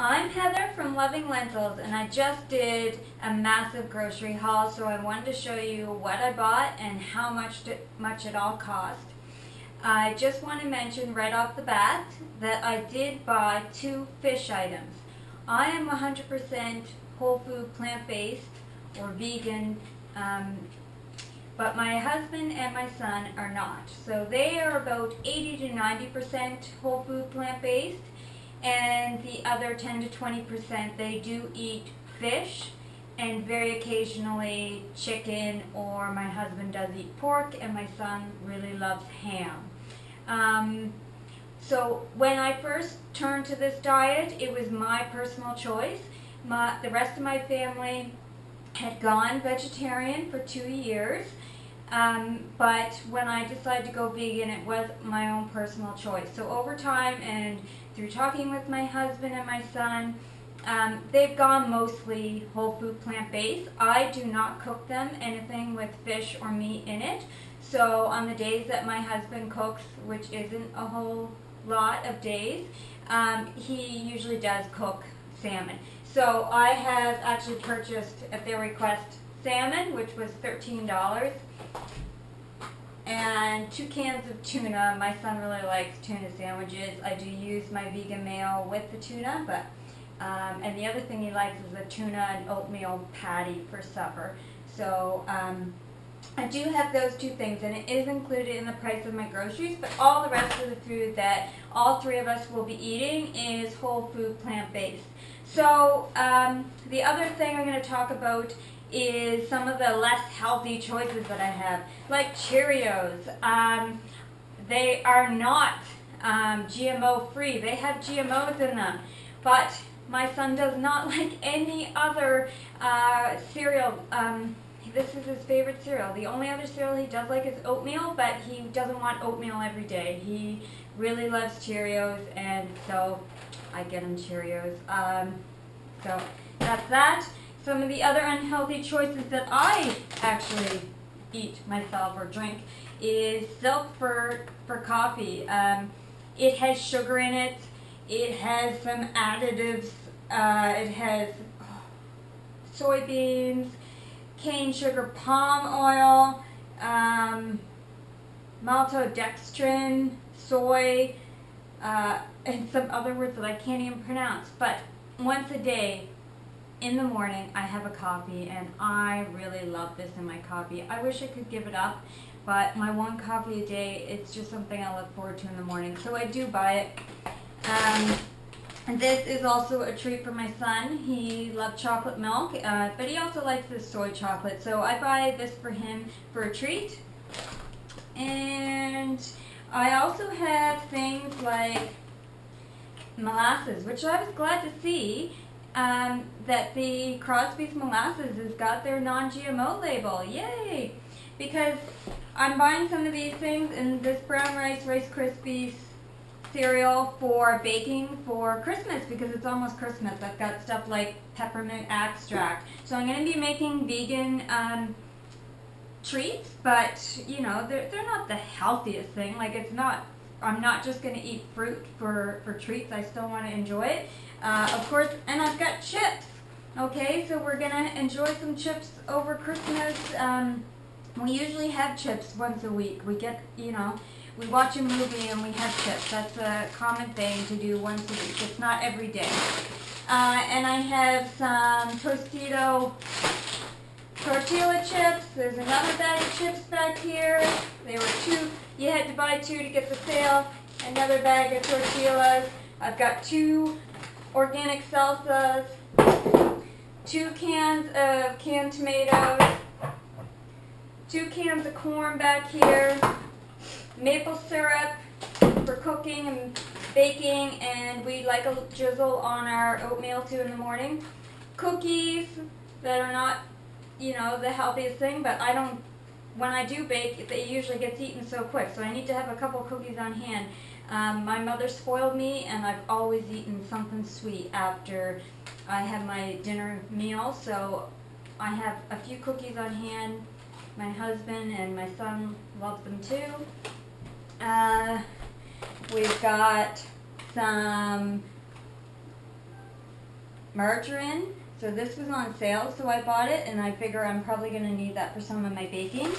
I'm Heather from Loving Lentils, and I just did a massive grocery haul, so I wanted to show you what I bought and how much it all cost. I just want to mention right off the bat that I did buy 2 fish items. I am 100% whole food, plant-based, or vegan, but my husband and my son are not. So they are about 80 to 90% whole food, plant-based, and the other 10 to 20% they do eat fish and very occasionally chicken, or my husband does eat pork and my son really loves ham. So when I first turned to this diet, it was my personal choice. The rest of my family had gone vegetarian for 2 years, but when I decided to go vegan, it was my own personal choice. So over time and through talking with my husband and my son, they've gone mostly whole food, plant-based. I do not cook them anything with fish or meat in it. So on the days that my husband cooks, which isn't a whole lot of days, he usually does cook salmon. So I have actually purchased, at their request, salmon, which was $13, and 2 cans of tuna. My son really likes tuna sandwiches. I do use my vegan mayo with the tuna, but and the other thing he likes is a tuna and oatmeal patty for supper. So I do have those 2 things, and it is included in the price of my groceries, but all the rest of the food that all 3 of us will be eating is whole food, plant-based. So the other thing I'm going to talk about is some of the less healthy choices that I have, like Cheerios. They are not GMO free. They have GMOs in them, but my son does not like any other cereal. This is his favorite cereal. The only other cereal he does like is oatmeal, but he doesn't want oatmeal every day. He really loves Cheerios, and so I get him Cheerios. So that's that. Some of the other unhealthy choices that I actually eat myself or drink is Silk for coffee. It has sugar in it. It has some additives. It has soybeans, cane sugar, palm oil, maltodextrin, soy, and some other words that I can't even pronounce. But once a day, in the morning, I have a coffee, and I really love this in my coffee. I wish I could give it up, but my 1 coffee a day, it's just something I look forward to in the morning. So I do buy it. And this is also a treat for my son. He loved chocolate milk, but he also likes this soy chocolate. So I buy this for him for a treat. And I also have things like molasses, which I was glad to see that the Crosby's molasses has got their non-GMO label. Yay! Because I'm buying some of these things in this brown rice Rice Krispies cereal for baking for Christmas, because it's almost Christmas. I've got stuff like peppermint extract. So I'm going to be making vegan treats, but you know, they're not the healthiest thing. Like, it's not, I'm not just going to eat fruit for treats. I still want to enjoy it. Of course, and I've got chips. Okay, so we're going to enjoy some chips over Christmas. We usually have chips once a week. We get, you know, we watch a movie and we have chips. That's a common thing to do once a week. It's not every day. And I have some Tostito tortilla chips. There's another bag of chips back here. There were 2. You had to buy 2 to get the sale. Another bag of tortillas. I've got 2 organic salsas, 2 cans of canned tomatoes, 2 cans of corn back here, maple syrup for cooking and baking, and we like a drizzle on our oatmeal too in the morning. Cookies that are not, you know, the healthiest thing, but I don't, when I do bake, it usually gets eaten so quick, so I need to have a couple cookies on hand. My mother spoiled me, and I've always eaten something sweet after I have my dinner meal, so I have a few cookies on hand. My husband and my son love them too. We've got some margarine. So this was on sale, so I bought it, and I figure I'm probably going to need that for some of my baking.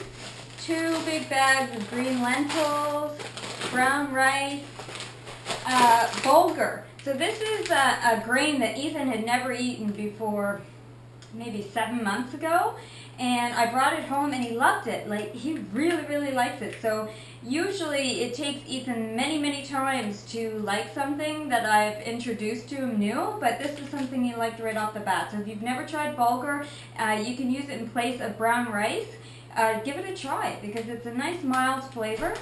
2 big bags of green lentils, brown rice, bulgur. So this is a grain that Ethan had never eaten before, maybe 7 months ago, and I brought it home and he loved it. Like, he really, really likes it. So usually it takes Ethan many, many times to like something that I've introduced to him new, but this is something he liked right off the bat. So if you've never tried bulgur, you can use it in place of brown rice. Give it a try because it's a nice mild flavor.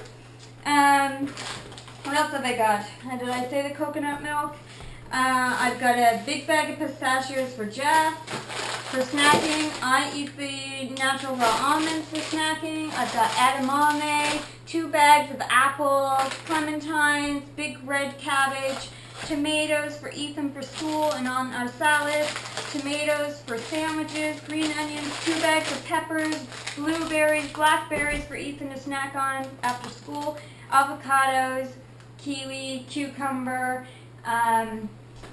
What else have I got? Did I say the coconut milk? I've got a big bag of pistachios for Jeff. For snacking, I eat the natural raw almonds for snacking. I've got edamame, 2 bags of apples, clementines, big red cabbage, tomatoes for Ethan for school and on our salad, tomatoes for sandwiches, green onions, 2 bags of peppers, blueberries, blackberries for Ethan to snack on after school, avocados, kiwi, cucumber.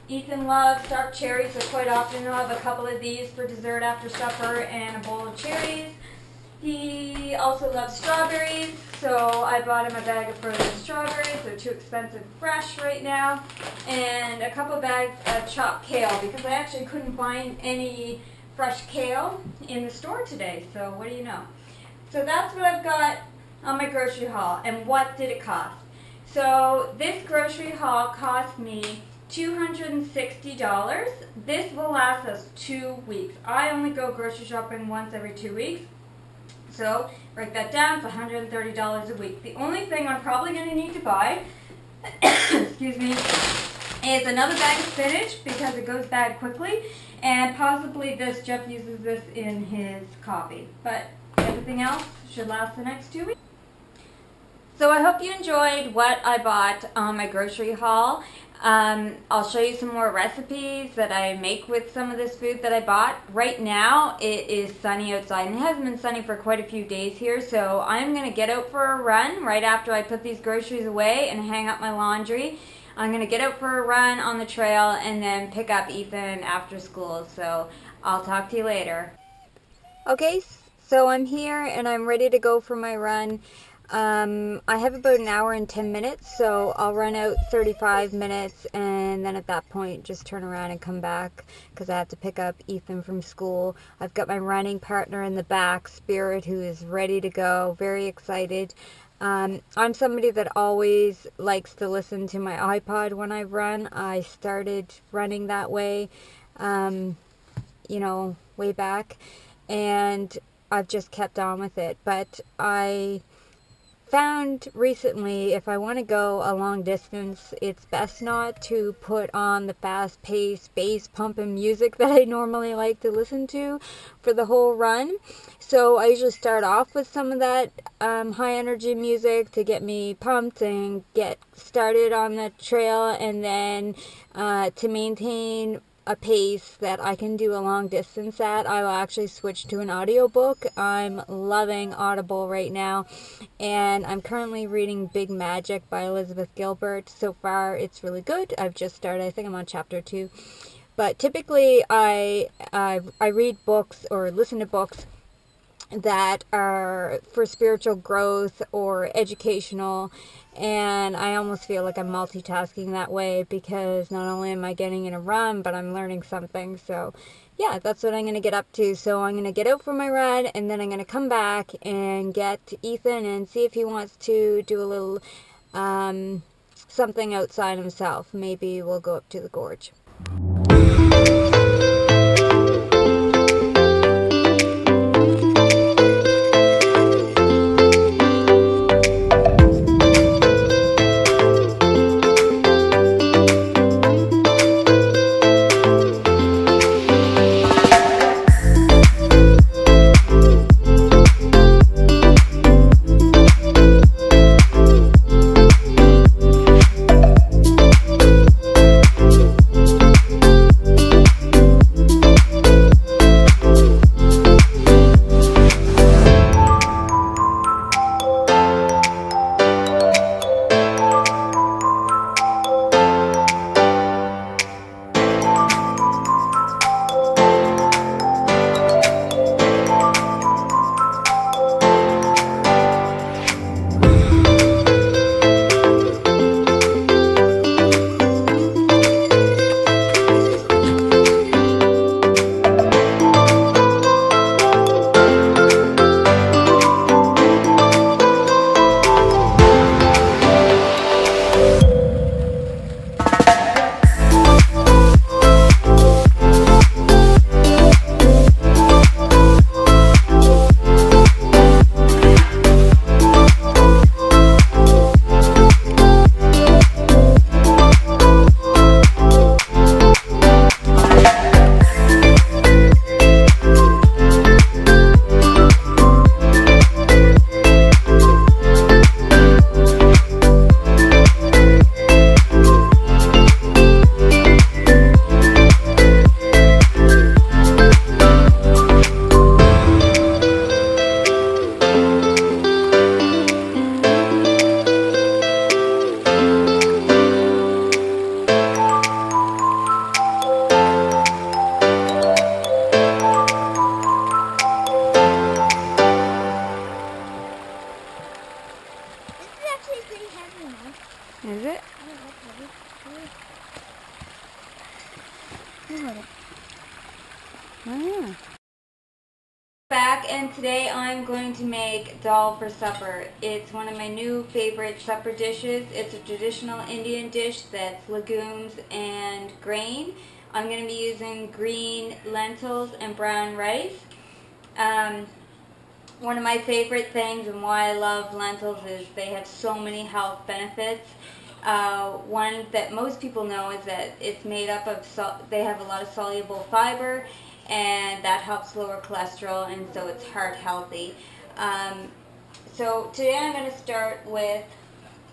Ethan loves dark cherries, so quite often he'll have a couple of these for dessert after supper and a bowl of cherries. He also loves strawberries, so I bought him a bag of frozen strawberries. They're too expensive fresh right now. And a couple bags of chopped kale, because I actually couldn't find any fresh kale in the store today, so what do you know. So that's what I've got on my grocery haul. And what did it cost? So this grocery haul cost me $260. This will last us 2 weeks. I only go grocery shopping once every 2 weeks. So write that down, it's $130 a week. The only thing I'm probably going to need to buy, excuse me, is another bag of spinach because it goes bad quickly, and possibly this. Jeff uses this in his coffee. But everything else should last the next 2 weeks. So I hope you enjoyed what I bought on my grocery haul. I'll show you some more recipes that I make with some of this food that I bought. Right now it is sunny outside, and it hasn't been sunny for quite a few days here, so I'm going to get out for a run right after I put these groceries away and hang up my laundry. I'm going to get out for a run on the trail and then pick up Ethan after school, so I'll talk to you later. Okay, so I'm here and I'm ready to go for my run. I have about an hour and 10 minutes, so I'll run out 35 minutes and then at that point just turn around and come back because I have to pick up Ethan from school. I've got my running partner in the back, Spirit, who is ready to go, very excited. I'm somebody that always likes to listen to my iPod when I run. I started running that way, you know, way back, and I've just kept on with it. But I found recently if I want to go a long distance, it's best not to put on the fast-paced bass pumping music that I normally like to listen to for the whole run. So I usually start off with some of that high energy music to get me pumped and get started on the trail, and then to maintain a pace that I can do a long distance at, I will actually switch to an audiobook. I'm loving Audible right now, and I'm currently reading Big Magic by Elizabeth Gilbert. So far it's really good. I've just started, I think I'm on chapter 2. But typically I read books or listen to books that are for spiritual growth or educational, and I almost feel like I'm multitasking that way because not only am I getting in a run, but I'm learning something. So yeah, that's what I'm going to get up to. So I'm going to get out for my run, and then I'm going to come back and get Ethan and see if he wants to do a little something outside himself. Maybe we'll go up to the gorge. Is it? Oh yeah. Back, and today I'm going to make dal for supper. It's one of my new favorite supper dishes. It's a traditional Indian dish that's legumes and grain. I'm going to be using green lentils and brown rice. One of my favorite things and why I love lentils is they have so many health benefits. One that most people know is that it's made up of, they have a lot of soluble fiber, and that helps lower cholesterol, and so it's heart healthy. So today I'm going to start with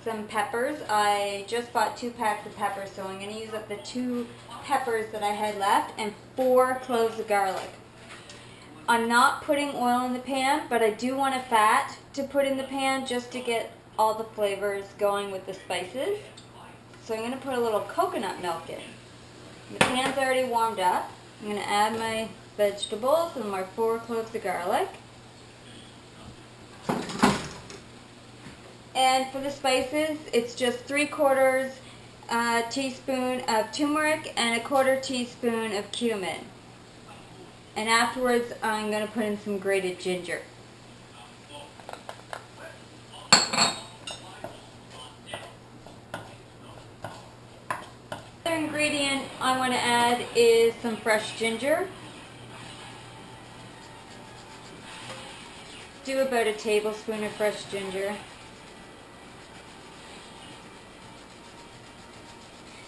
some peppers. I just bought 2 packs of peppers, so I'm going to use up the 2 peppers that I had left and 4 cloves of garlic. I'm not putting oil in the pan, but I do want a fat to put in the pan just to get all the flavors going with the spices. So I'm going to put a little coconut milk in. The pan's already warmed up. I'm going to add my vegetables and my 4 cloves of garlic. And for the spices, it's just 3/4 teaspoon of turmeric and 1/4 teaspoon of cumin. And afterwards, I'm going to put in some grated ginger. Another ingredient I want to add is some fresh ginger. Do about a tablespoon of fresh ginger.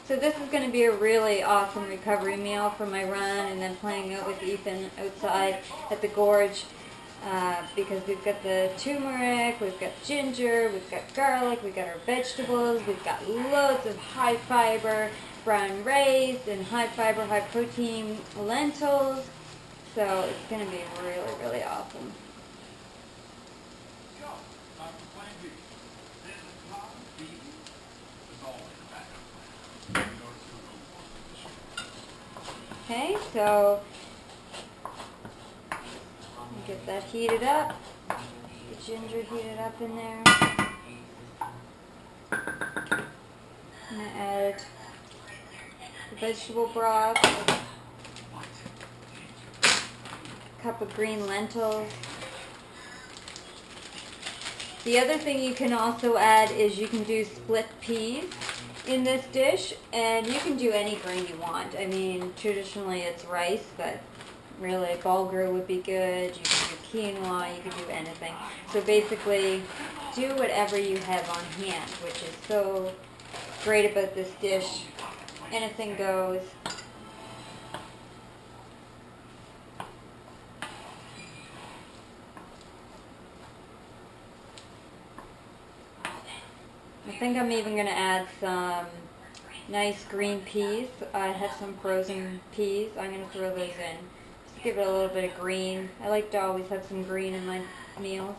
So this is going to be a really awesome recovery meal for my run and then playing out with Ethan outside at the gorge, because we've got the turmeric, we've got ginger, we've got garlic, we've got our vegetables, we've got loads of high fiber brown rice and high fiber, high protein lentils. So it's going to be really, really awesome. Okay, so get that heated up, the ginger heated up in there. I'm going to add the vegetable broth, a cup of green lentils. The other thing you can also add is you can do split peas in this dish, and you can do any grain you want. I mean, traditionally it's rice, but really bulgur would be good. You can do quinoa, you can do anything. So basically, do whatever you have on hand, which is so great about this dish. Anything goes. I think I'm even going to add some nice green peas. I have some frozen peas. I'm going to throw those in. Just give it a little bit of green. I like to always have some green in my meals.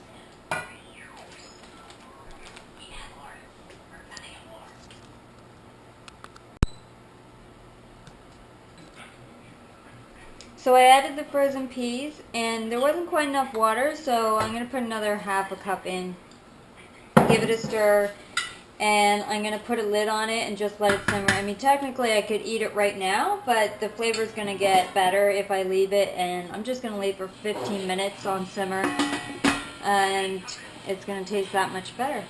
So I added the frozen peas, and there wasn't quite enough water, so I'm going to put another 1/2 cup in. Give it a stir. And I'm going to put a lid on it and just let it simmer. I mean, technically I could eat it right now, but the flavor is going to get better if I leave it, and I'm just going to leave it for 15 minutes on simmer, and it's going to taste that much better.